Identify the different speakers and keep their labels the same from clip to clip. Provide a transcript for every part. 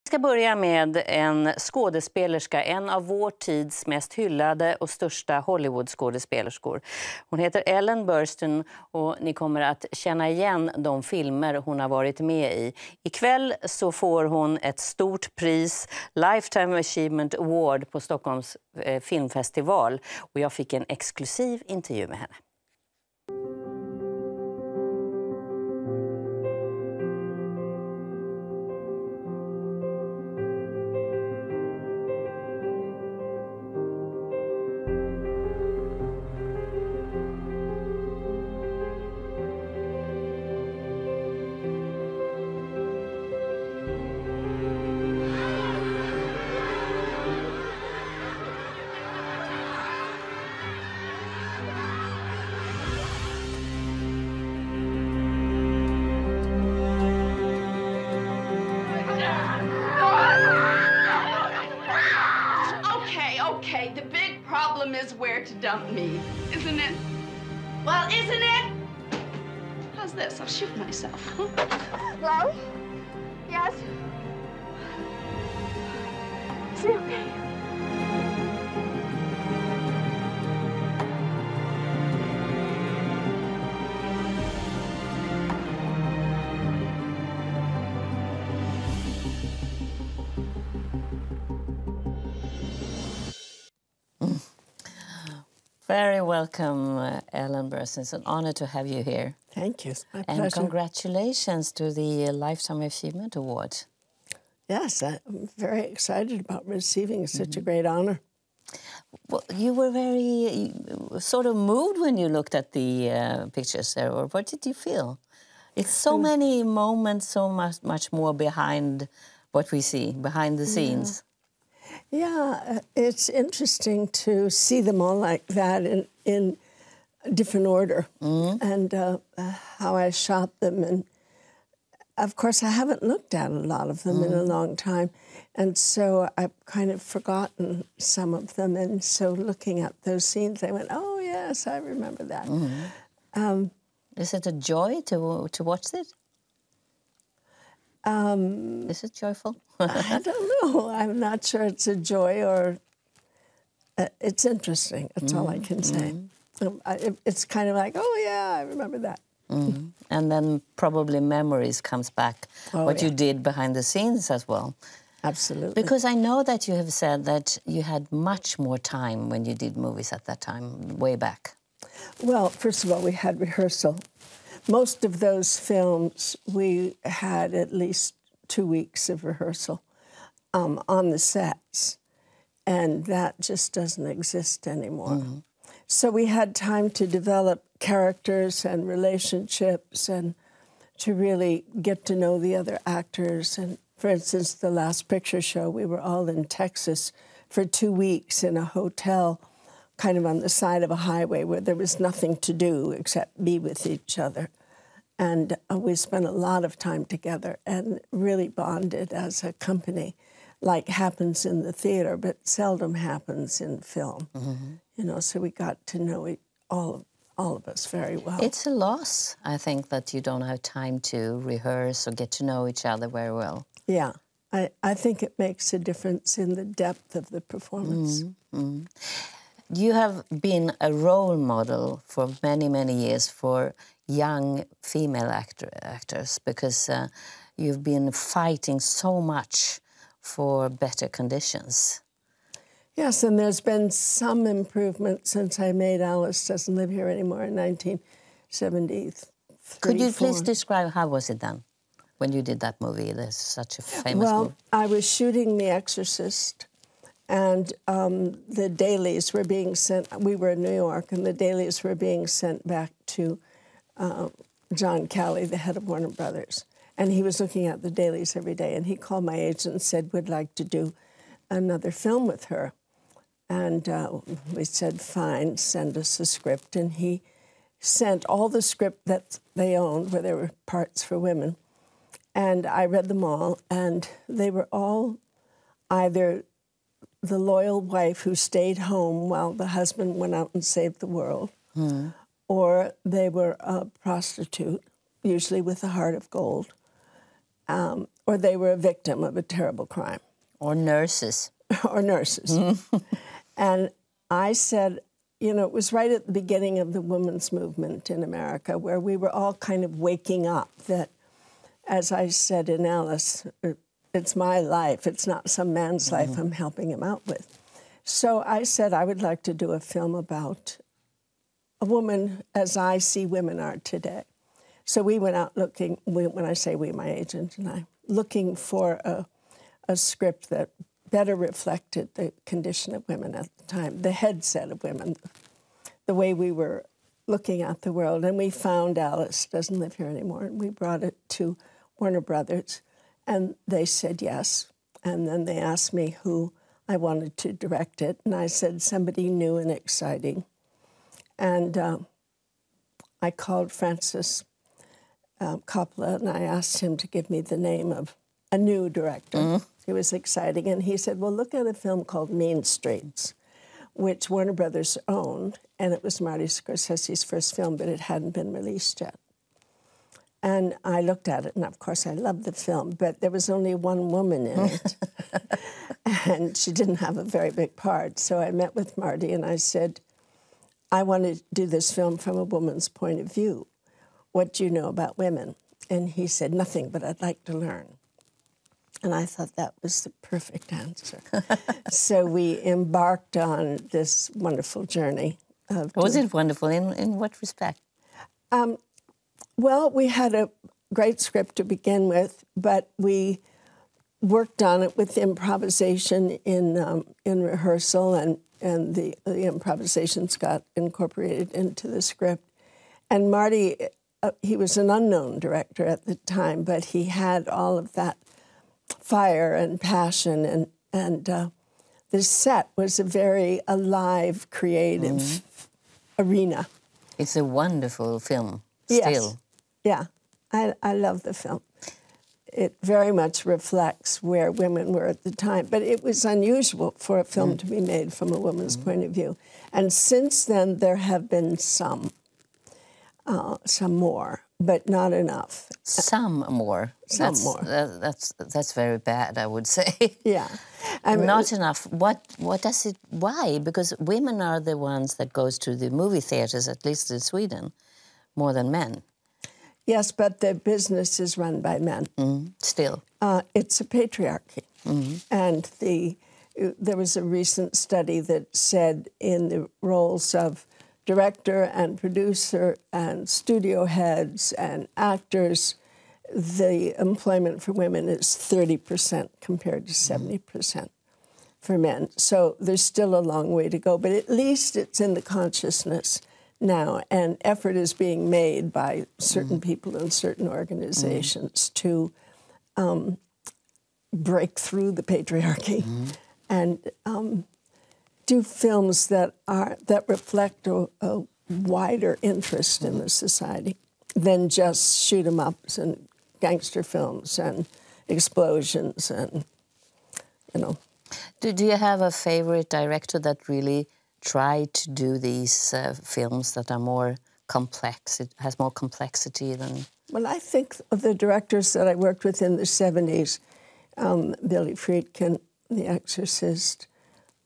Speaker 1: Vi ska börja med en skådespelerska, en av vår tids mest hyllade och största Hollywood-skådespelerskor. Hon heter Ellen Burstyn och ni kommer att känna igen de filmer hon har varit med i. Ikväll så får hon ett stort pris, Lifetime Achievement Award på Stockholms filmfestival. Och jag fick en exklusiv intervju med henne.
Speaker 2: Okay, the big problem is where to dump me, isn't it? Well, isn't it? How's this? I'll shoot myself.
Speaker 3: Hello? Yes? Is it okay?
Speaker 1: Very welcome, Ellen Burstyn. It's an honor to have you here.
Speaker 4: Thank you. It's my pleasure.
Speaker 1: And congratulations to the Lifetime Achievement Award.
Speaker 4: Yes, I'm very excited about receiving such a great honor.
Speaker 1: Well, you were very sort of moved when you looked at the pictures there, or what did you feel? It's so many moments, so much more behind what we see, behind the scenes.
Speaker 4: Yeah, it's interesting to see them all like that in different order and how I shot them. And, of course, I haven't looked at a lot of them in a long time. And so I've kind of forgotten some of them. And so looking at those scenes, I went, oh, yes, I remember that.
Speaker 1: Is it a joy to watch it? Is it joyful?
Speaker 4: I don't know. I'm not sure it's a joy or... it's interesting. That's all I can say. It's kind of like, oh, yeah, I remember that.
Speaker 1: And then probably memories comes back, what you did behind the scenes as well.
Speaker 4: Absolutely.
Speaker 1: Because I know that you have said that you had much more time when you did movies at that time, way back.
Speaker 4: Well, first of all, we had rehearsal. Most of those films, we had at least 2 weeks of rehearsal on the sets, and that just doesn't exist anymore. So we had time to develop characters and relationships and to really get to know the other actors. And for instance, the last picture show, we were all in Texas for 2 weeks in a hotel kind of on the side of a highway where there was nothing to do except be with each other. And we spent a lot of time together and really bonded as a company, like happens in the theater, but seldom happens in film. You know, so we got to know all of us very well.
Speaker 1: It's a loss, I think, that you don't have time to rehearse or get to know each other very well.
Speaker 4: Yeah, I think it makes a difference in the depth of the performance.
Speaker 1: You have been a role model for many, many years for young female actors because you've been fighting so much for better conditions.
Speaker 4: Yes, and there's been some improvement since I made Alice Doesn't Live Here Anymore in 1973.
Speaker 1: Could you please describe how was it done when you did that movie? There's such a famous movie.
Speaker 4: I was shooting The Exorcist, and the dailies were being sent. We were in New York, and the dailies were being sent back to John Calley, the head of Warner Brothers. And he was looking at the dailies every day, and he called my agent and said, we'd like to do another film with her. And we said, fine, send us a script. And he sent all the script that they owned, where there were parts for women. And I read them all, and they were all either the loyal wife who stayed home while the husband went out and saved the world, or they were a prostitute, usually with a heart of gold, or they were a victim of a terrible crime.
Speaker 1: Or nurses.
Speaker 4: Or nurses. And I said, you know, it was right at the beginning of the women's movement in America where we were all kind of waking up that, as I said in Alice, it's my life. It's not some man's life I'm helping him out with. So I said I would like to do a film about a woman as I see women are today. So we went out looking, when I say we, my agent and I, looking for a script that better reflected the condition of women at the time, the headset of women, the way we were looking at the world. And we found Alice doesn't live here anymore, and we brought it to Warner Brothers, and they said yes. And then they asked me who I wanted to direct it, and I said somebody new and exciting. And I called Francis Coppola, and I asked him to give me the name of a new director. It was exciting. And he said, well, look at a film called Mean Streets, which Warner Brothers owned, and it was Marty Scorsese's first film, but it hadn't been released yet. And I looked at it, and of course I loved the film, but there was only one woman in it. And she didn't have a very big part. So I met with Marty, and I said, I want to do this film from a woman's point of view. What do you know about women? And he said, nothing, but I'd like to learn. And I thought that was the perfect answer. So we embarked on this wonderful journey.
Speaker 1: Was it wonderful? In what respect?
Speaker 4: Well, we had a great script to begin with, but we worked on it with improvisation in rehearsal, and the improvisations got incorporated into the script. And Marty, he was an unknown director at the time, but he had all of that fire and passion, and the set was a very alive, creative arena.
Speaker 1: It's a wonderful film, still.
Speaker 4: Yes. Yeah, I love the film. It very much reflects where women were at the time, but it was unusual for a film to be made from a woman's point of view. And since then, there have been some more, but not enough.
Speaker 1: Some more. That's very bad, I would say.
Speaker 4: Yeah.
Speaker 1: Not enough. What does it, why? Because women are the ones that goes to the movie theaters, at least in Sweden, more than men.
Speaker 4: Yes, but the business is run by men.
Speaker 1: Still.
Speaker 4: It's a patriarchy. And there was a recent study that said in the roles of director and producer and studio heads and actors, the employment for women is 30% compared to 70% for men. So there's still a long way to go, but at least it's in the consciousness now, and effort is being made by certain people in certain organizations to break through the patriarchy and do films that reflect a wider interest in the society than just shoot 'em ups and gangster films and explosions and, you know.
Speaker 1: Do you have a favorite director that really tried to do these films that are more complex? It has more complexity than...
Speaker 4: Well, I think of the directors that I worked with in the 70s, Billy Friedkin, The Exorcist,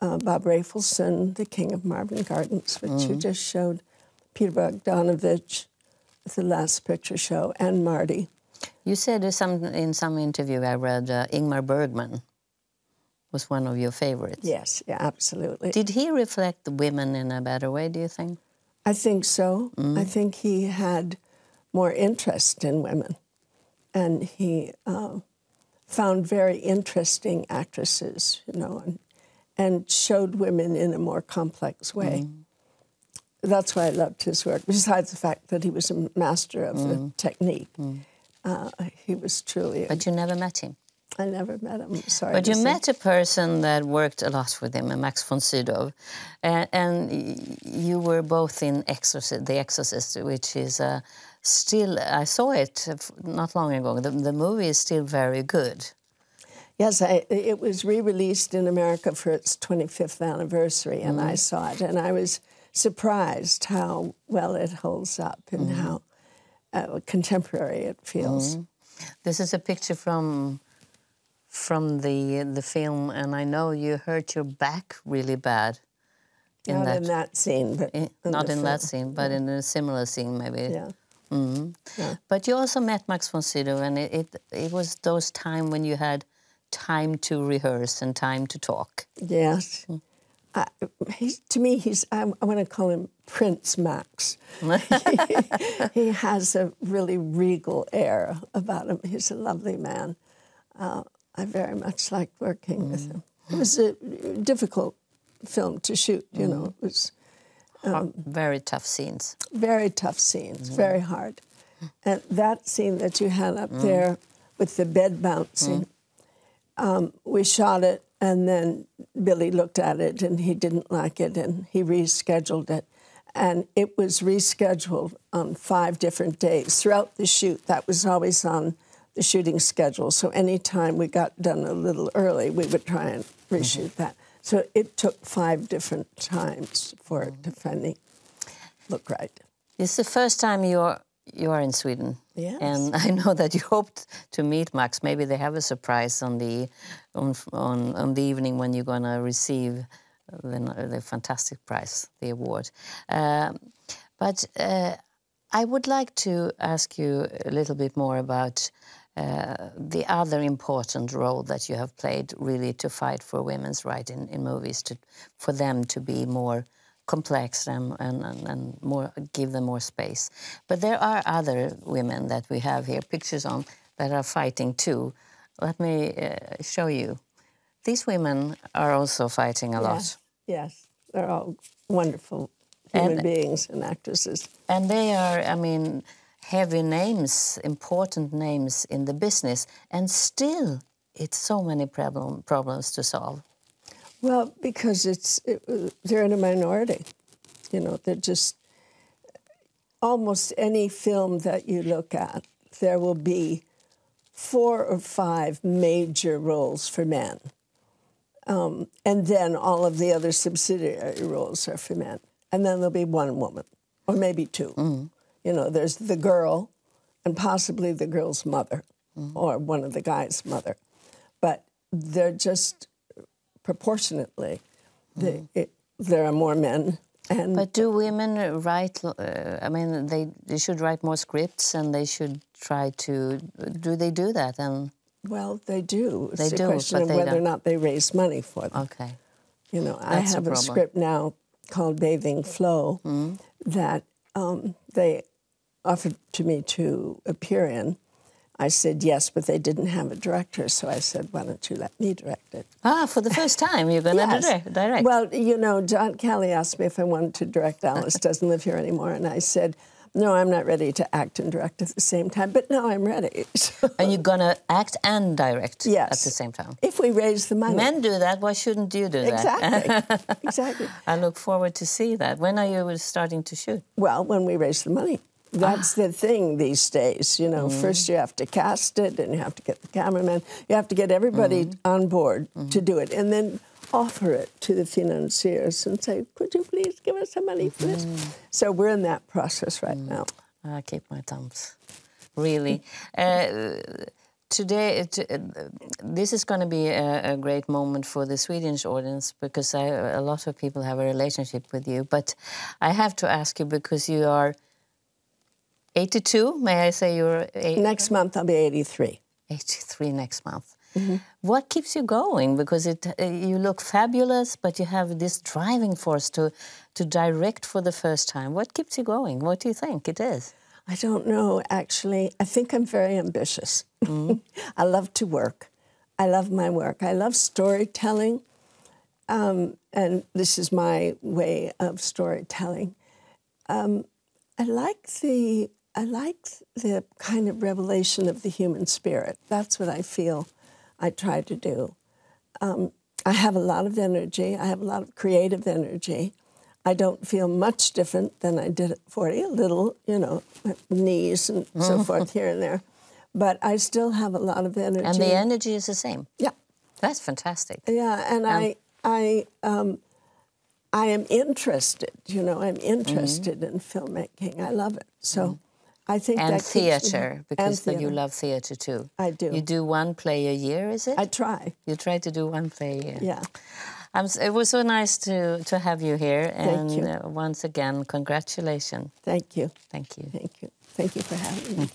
Speaker 4: Bob Rafelson, The King of Marvin Gardens, which you just showed, Peter Bogdanovich, The Last Picture Show, and Marty.
Speaker 1: You said in some interview I read Ingmar Bergman was one of your favorites.
Speaker 4: Yes, yeah, absolutely.
Speaker 1: Did he reflect the women in a better way, do you think?
Speaker 4: I think so. I think he had more interest in women, and he found very interesting actresses, you know, and showed women in a more complex way. That's why I loved his work, besides the fact that he was a master of the technique. He was truly...
Speaker 1: But you never met him?
Speaker 4: I never met him, sorry.
Speaker 1: But you met a person that worked a lot with him, Max von Sydow, and you were both in The Exorcist, which is still... I saw it not long ago. The movie is still very good.
Speaker 4: Yes, it was re-released in America for its 25th anniversary, and I saw it, and I was surprised how well it holds up and how contemporary it feels.
Speaker 1: This is a picture from from the film, and I know you hurt your back really bad.
Speaker 4: Not in that scene, but
Speaker 1: not in that scene, but in a similar scene, maybe.
Speaker 4: Yeah.
Speaker 1: Yeah. But you also met Max von Sydow, and it was those times when you had time to rehearse and time to talk.
Speaker 4: Yes. To me, I want to call him Prince Max. He has a really regal air about him. He's a lovely man. I very much liked working with him. It was a difficult film to shoot, you know. It was
Speaker 1: very tough scenes.
Speaker 4: Very tough scenes, very hard. And that scene that you had up there with the bed bouncing, we shot it, and then Billy looked at it, and he didn't like it, and he rescheduled it. And it was rescheduled on 5 different days. Throughout the shoot, that was always on the shooting schedule. So anytime we got done a little early, we would try and reshoot that. So it took 5 different times for it to finally look right.
Speaker 1: It's the first time you are in Sweden.
Speaker 4: Yes.
Speaker 1: And I know that you hoped to meet Max. Maybe they have a surprise on the evening when you're going to receive the fantastic prize, the award. But I would like to ask you a little bit more about the other important role that you have played, really, to fight for women's rights in movies, for them to be more complex and more, give them more space. But there are other women that we have here pictures on that are fighting too. Let me show you. These women are also fighting a lot.
Speaker 4: Yes, they're all wonderful human beings and actresses.
Speaker 1: And they are, I mean, heavy names, important names in the business, and still it's so many problems to solve.
Speaker 4: Well, because they're in a minority. You know, they're just, almost any film that you look at, there will be 4 or 5 major roles for men. And then all of the other subsidiary roles are for men. And then there'll be 1 woman, or maybe 2. You know, there's the girl, and possibly the girl's mother, or one of the guy's mother. But they're just, proportionately, there are more men.
Speaker 1: But do women write, I mean, they should write more scripts, and they should try to, do they do that?
Speaker 4: Well, they do.
Speaker 1: They
Speaker 4: it's
Speaker 1: do,
Speaker 4: a question
Speaker 1: but
Speaker 4: of whether or not they raise money for them.
Speaker 1: Okay.
Speaker 4: You know, I have a script now called Bathing Flow that they offered to me to appear in. I said yes, but they didn't have a director, so I said, why don't you let me direct it?
Speaker 1: Ah, for the first time you're going to direct?
Speaker 4: Well, you know, John Kelly asked me if I wanted to direct. Alice doesn't live here anymore, and I said, no, I'm not ready to act and direct at the same time, but now I'm ready.
Speaker 1: And you're going to act and direct
Speaker 4: at
Speaker 1: the same time?
Speaker 4: If we raise the money.
Speaker 1: Men do that, why shouldn't you do that?
Speaker 4: Exactly, exactly.
Speaker 1: I look forward to see that. When are you starting to shoot?
Speaker 4: Well, when we raise the money. That's the thing these days, you know. First you have to cast it, and you have to get the cameraman. You have to get everybody on board to do it, and then offer it to the financiers and say, could you please give us some money for this? So we're in that process right now.
Speaker 1: I keep my thumbs, really. Today, this is going to be a great moment for the Swedish audience, because a lot of people have a relationship with you. But I have to ask you, because you are 82, may I say you're...
Speaker 4: Next month I'll be 83.
Speaker 1: 83 next month. What keeps you going? Because you look fabulous, but you have this driving force to direct for the first time. What keeps you going? What do you think it is?
Speaker 4: I don't know, actually. I think I'm very ambitious. I love to work. I love my work. I love storytelling, and this is my way of storytelling. I like the kind of revelation of the human spirit. That's what I feel I try to do. I have a lot of energy. I have a lot of creative energy. I don't feel much different than I did at 40, a little, you know, knees and so forth here and there. But I still have a lot of energy.
Speaker 1: And the energy is the same?
Speaker 4: Yeah.
Speaker 1: That's fantastic.
Speaker 4: Yeah, and I am interested, you know, I'm interested in filmmaking. I love it. So I think
Speaker 1: and
Speaker 4: that keeps me-
Speaker 1: theater, because
Speaker 4: and
Speaker 1: you
Speaker 4: theater.
Speaker 1: love theater too.
Speaker 4: I do.
Speaker 1: You do one play a year, is it?
Speaker 4: I try.
Speaker 1: You try to do one play a year.
Speaker 4: Yeah.
Speaker 1: It was so nice to have you here.
Speaker 4: Thank
Speaker 1: and
Speaker 4: you.
Speaker 1: Once again, congratulations.
Speaker 4: Thank you.
Speaker 1: Thank you.
Speaker 4: Thank you. Thank you for having me.